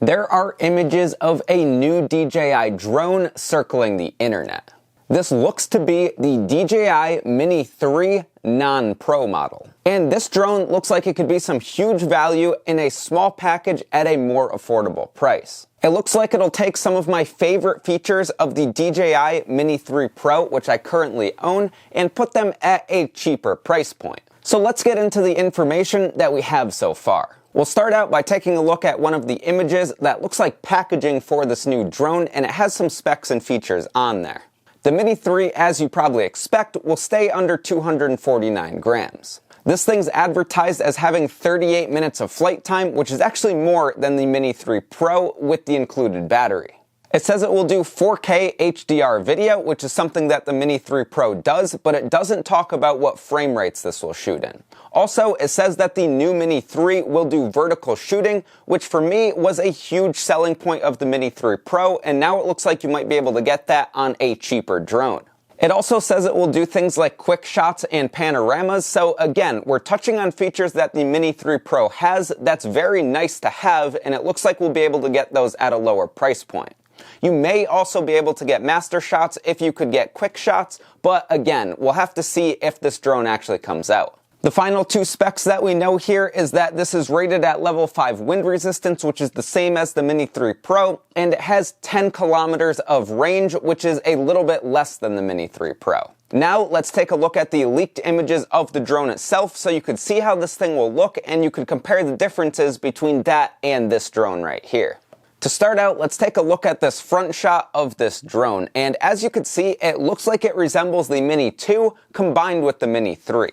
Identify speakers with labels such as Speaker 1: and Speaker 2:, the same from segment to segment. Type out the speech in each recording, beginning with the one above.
Speaker 1: There are images of a new DJI drone circling the internet. This looks to be the DJI Mini 3 non-pro model. And this drone looks like it could be some huge value in a small package at a more affordable price. It looks like it'll take some of my favorite features of the DJI Mini 3 Pro, which I currently own, and put them at a cheaper price point. So let's get into the information that we have so far. We'll start out by taking a look at one of the images that looks like packaging for this new drone, and it has some specs and features on there. The Mini 3, as you probably expect, will stay under 249 grams. This thing's advertised as having 38 minutes of flight time, which is actually more than the Mini 3 Pro with the included battery. It says it will do 4K HDR video, which is something that the Mini 3 Pro does, but it doesn't talk about what frame rates this will shoot in. Also, it says that the new Mini 3 will do vertical shooting, which for me was a huge selling point of the Mini 3 Pro, and now it looks like you might be able to get that on a cheaper drone. It also says it will do things like quick shots and panoramas, so again, we're touching on features that the Mini 3 Pro has that's very nice to have, and it looks like we'll be able to get those at a lower price point. You may also be able to get master shots if you could get quick shots, but again, we'll have to see if this drone actually comes out. The final two specs that we know here is that this is rated at level 5 wind resistance, which is the same as the Mini 3 Pro, and it has 10 kilometers of range, which is a little bit less than the Mini 3 Pro. Now let's take a look at the leaked images of the drone itself so you could see how this thing will look and you could compare the differences between that and this drone right here. To start out, let's take a look at this front shot of this drone, and as you can see, it looks like it resembles the Mini 2 combined with the Mini 3.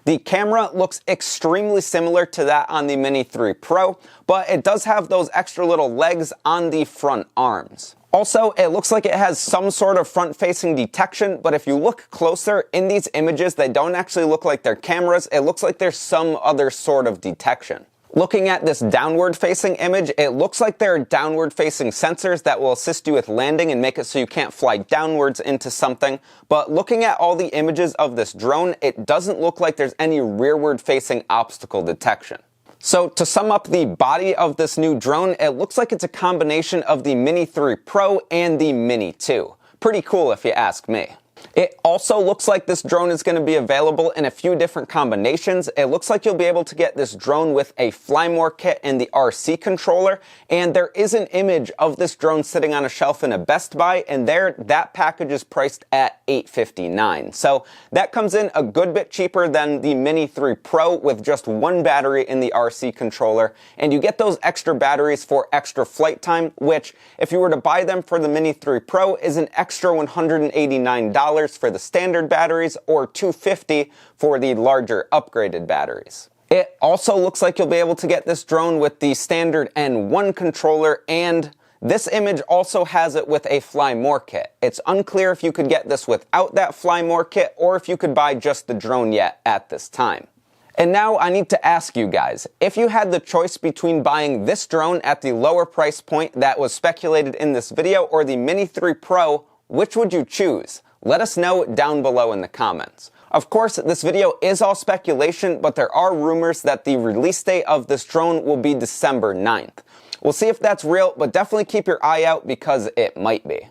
Speaker 1: The camera looks extremely similar to that on the Mini 3 Pro, but it does have those extra little legs on the front arms. Also, it looks like it has some sort of front-facing detection, but if you look closer in these images, they don't actually look like they're cameras. It looks like there's some other sort of detection. Looking at this downward-facing image, it looks like there are downward-facing sensors that will assist you with landing and make it so you can't fly downwards into something. But looking at all the images of this drone, it doesn't look like there's any rearward-facing obstacle detection. So to sum up the body of this new drone, it looks like it's a combination of the Mini 3 Pro and the Mini 2. Pretty cool if you ask me. It also looks like this drone is going to be available in a few different combinations. It looks like you'll be able to get this drone with a Fly More kit and the RC controller, and there is an image of this drone sitting on a shelf in a Best Buy, and there that package is priced at $859. So that comes in a good bit cheaper than the Mini 3 Pro with just one battery in the RC controller, and you get those extra batteries for extra flight time, which if you were to buy them for the Mini 3 Pro is an extra $189 for the standard batteries or $250 for the larger upgraded batteries. It also looks like you'll be able to get this drone with the standard N1 controller, and this image also has it with a Fly More kit. It's unclear if you could get this without that Fly More kit or if you could buy just the drone yet at this time. And now I need to ask you guys, if you had the choice between buying this drone at the lower price point that was speculated in this video or the Mini 3 Pro, which would you choose? Let us know down below in the comments. Of course, this video is all speculation, but there are rumors that the release date of this drone will be December 9th. We'll see if that's real, but definitely keep your eye out because it might be.